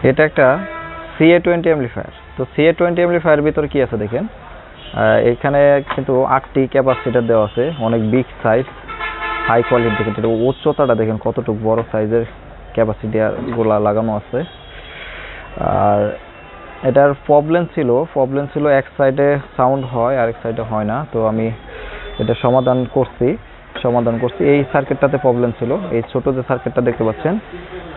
এটা একটা CA20 amplifier. তো CA20 অ্যামপ্লিফায়ারের ভিতরে কি আছে দেখেন, এখানে কিন্তু 8টি ক্যাপাসিটার দেওয়া আছে, অনেক বিগ সাইজ, হাই কোয়ালিটি। দেখেন এটা উচ্চতাটা দেখেন কতটুকু বড় সাইজের ক্যাপাসিটারগুলো লাগানো আছে। আর এটার প্রবলেম ছিল এক সাইডে সাউন্ড হয় আর এক সাইডে হয় না। তো আমি এটা সমাধান করছি। এই সার্কিটটাতে প্রবলেম ছিল, এই ছোট যে সার্কিটটা দেখতে পাচ্ছেন,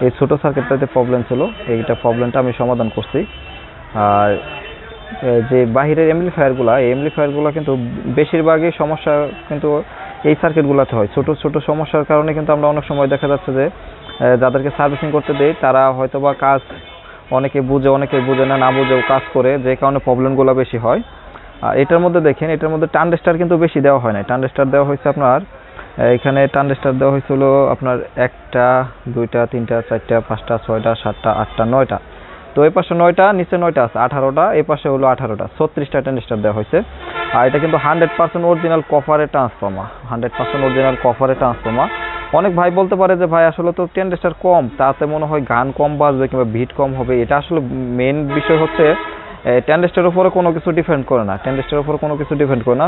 এই ছোট সার্কিটটাতে প্রবলেম ছিল, এইটা প্রবলেমটা আমি সমাধান করছি। আর যে বাহিরের অ্যামপ্লিফায়ারগুলো কিন্তু বেশিরভাগই সমস্যা কিন্তু এই সার্কিটগুলোতে হয়। ছোট ছোট সমস্যার কারণে কিন্তু আমরা অনেক সময় দেখা যাচ্ছে যে যাদেরকে সার্ভিসিং করতে দেই তারা হয়তো বা কাজ অনেকে বুঝে না বুঝেও কাজ করে, যে কারণে প্রবলেমগুলো বেশি হয়। আর এটার মধ্যে দেখেন, এটার মধ্যে ট্রানজিস্টর কিন্তু বেশি দেওয়া হয় না। ট্রানজিস্টর দেওয়া হয়েছে আপনার, এখানে ট্রানজিস্টর দেওয়া হয়েছিল আপনার 1টা 2টা 3টা 4টা 5টা 6টা 7টা 8টা 9টা। তো এই পাশে 9টা, নিচে 9টা আছে, 18টা, এই পাশে হলো 18টা, 36টা ট্রানজিস্টর দেওয়া হয়েছে। আর এটা কিন্তু 100% অরিজিনাল কপারের ট্রান্সফর্মার, 100% অরিজিনাল কপারের ট্রান্সফর্মার। অনেক ভাই বলতে পারে যে ভাই আসলে তো ট্রানজিস্টর কম, তাতে মনে হয় গান কম বাজবে কিংবা বিট কম হবে। এটা আসলে মেইন বিষয় হচ্ছে ট্রানজিস্টরের উপরে কোনো কিছু ডিপেন্ড করে না।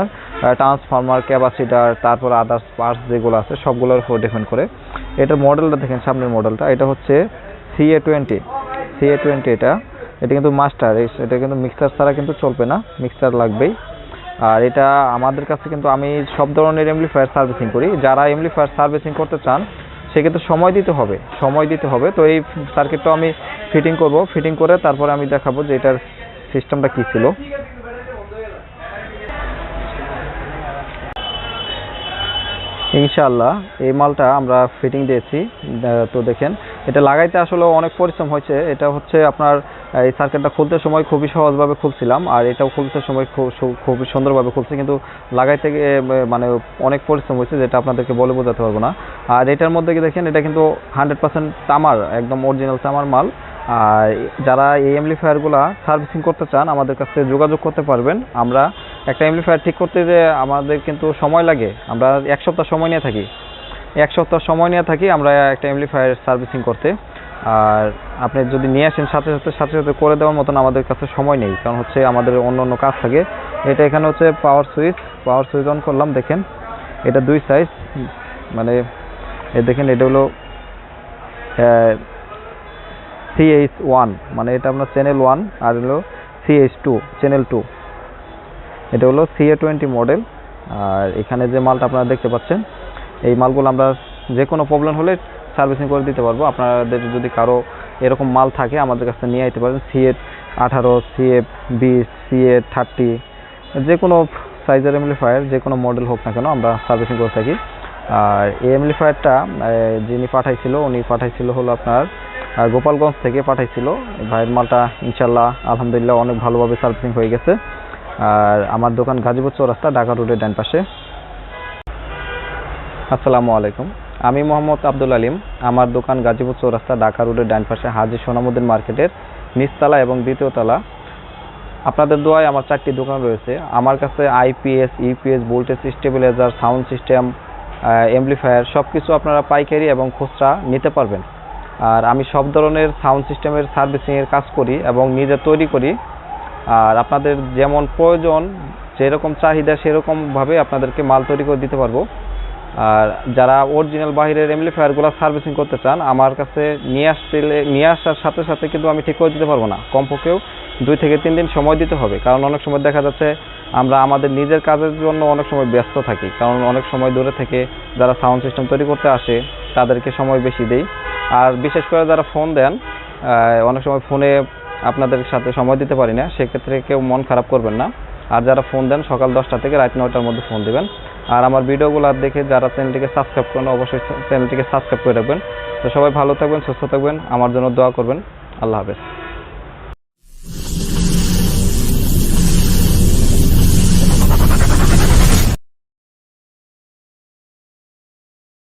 ট্রান্সফর্মার, ক্যাপাসিটার, তারপর আদার্স পার্টস যেগুলো আছে সবগুলোর উপর ডিপেন্ড করে। এটার মডেলটা দেখেন, সামনের মডেলটা, এটা হচ্ছে CA20। এটা কিন্তু মাস্টার, এটা কিন্তু মিক্সার ছাড়া কিন্তু চলবে না, মিক্সার লাগবেই। আর এটা আমাদের কাছে কিন্তু আমি সব ধরনের অ্যামপ্লিফায়ার সার্ভিসিং করি। যারা অ্যামপ্লিফায়ার সার্ভিসিং করতে চান সেক্ষেত্রে সময় দিতে হবে। তো এই সার্কিটটা আমি ফিটিং করে তারপরে আমি দেখাবো যে এটার সিস্টেমটা কি ছিল। ইনশাআল্লাহ এই মালটা আমরা ফিটিং দিয়েছি। তো দেখেন এটা লাগাইতে আসলে অনেক পরিশ্রম হয়েছে। এটা হচ্ছে আপনার এই সার্কিটটা খুলতে সময় খুবই সহজভাবে খুলছিলাম, আর এটাও খুলতে সময় খুবই সুন্দরভাবে খুলছে, কিন্তু লাগাইতে মানে অনেক পরিশ্রম হয়েছে, যেটা আপনাদেরকে বলে বোঝাতে পারবো না। আর এটার মধ্যে কি দেখেন, এটা কিন্তু 100% তামার, একদম অরিজিনাল তামার মাল। আর যারা এই অ্যামপ্লিফায়ারগুলো সার্ভিসিং করতে চান আমাদের কাছে যোগাযোগ করতে পারবেন। আমরা একটা অ্যামপ্লিফায়ার ঠিক করতে যে আমাদের কিন্তু সময় লাগে, আমরা 1 সপ্তাহ সময় নিয়ে থাকি আমরা একটা অ্যামপ্লিফায়ার সার্ভিসিং করতে। আর আপনি যদি নিয়ে আসেন সাথে সাথে করে দেওয়ার মতন আমাদের কাছে সময় নেই, কারণ হচ্ছে আমাদের অন্য কাজ থাকে। এটা এখানে হচ্ছে পাওয়ার সুইচ অন করলাম, দেখেন এটা 2 সাইজ, মানে দেখেন এটা হলো CH1, মানে এটা আপনার চ্যানেল 1, আর হলো CH2 চ্যানেল 2। এটা হলো CA20 মডেল। আর এখানে যে মালটা আপনারা দেখতে পাচ্ছেন, এই মালগুলো আমরা যে কোনো প্রবলেম হলে সার্ভিসিং করে দিতে পারবো। আপনাদের যদি কারো এরকম মাল থাকে আমাদের কাছে নিয়ে আসতে পারেন। CA18, CA20, CA30, যে কোনো সাইজের অ্যামপ্লিফায়ার, যে কোনো মডেল হোক না কেন আমরা সার্ভিসিং করে থাকি। আর এই অ্যামপ্লিফায়ারটা যিনি উনি পাঠাইছিল হলো আপনার গোপালগঞ্জ থেকে পাঠাইছিল। ভাইয়ের মালটা ইনশাল্লাহ আলহামদুলিল্লাহ অনেক ভালোভাবে সার্ভিসিং হয়ে গেছে। আর আমার দোকান গাজীপুর চৌরাস্তা, ঢাকা রোডের ডান পাশে। আসসালামু আলাইকুম, আমি মোহাম্মদ আব্দুল আলিম। আমার দোকান গাজীপুর চৌরাস্তা, ঢাকা রোডের ডান পাশে, হাজী সোনামুদ্দিন মার্কেটের নিচতলা এবং দ্বিতীয় তলা। আপনাদের দোয়ায় আমার 4টি দোকান রয়েছে। আমার কাছে IPS, EPS, voltage stabiliser, sound system, amplifier সব কিছু আপনারা পাইকারি এবং খুচরা নিতে পারবেন। আর আমি সব ধরনের সাউন্ড সিস্টেমের সার্ভিসিংয়ের কাজ করি এবং নিজে তৈরি করি। আর আপনাদের যেমন প্রয়োজন, যেরকম চাহিদা সেরকমভাবে আপনাদেরকে মাল তৈরি করে দিতে পারবো। আর যারা অরিজিনাল বাহিরের অ্যামপ্লিফায়ারগুলো সার্ভিসিং করতে চান আমার কাছে নিয়ে আসার সাথে সাথে কিন্তু আমি ঠিক করে দিতে পারবো না, কমপক্ষেও 2 থেকে 3 দিন সময় দিতে হবে। কারণ অনেক সময় দেখা যাচ্ছে আমরা আমাদের নিজের কাজের জন্য অনেক সময় ব্যস্ত থাকি, কারণ অনেক সময় দূরে থেকে যারা সাউন্ড সিস্টেম তৈরি করতে আসে তাদেরকে সময় বেশি দেই। আর বিশেষ করে যারা ফোন দেন, অনেক সময় ফোনে আপনাদের সাথে সময় দিতে পারি না, সেক্ষেত্রে কেউ মন খারাপ করবেন না। আর যারা ফোন দেন সকাল 10টা থেকে রাত 9টার মধ্যে ফোন দেবেন। আর আমার ভিডিওগুলো দেখে যারা চ্যানেলটিকে সাবস্ক্রাইব করেন অবশ্যই চ্যানেলটিকে সাবস্ক্রাইব করে রাখবেন। তো সবাই ভালো থাকবেন, সুস্থ থাকবেন, আমার জন্য দোয়া করবেন। আল্লাহ হাফেজ।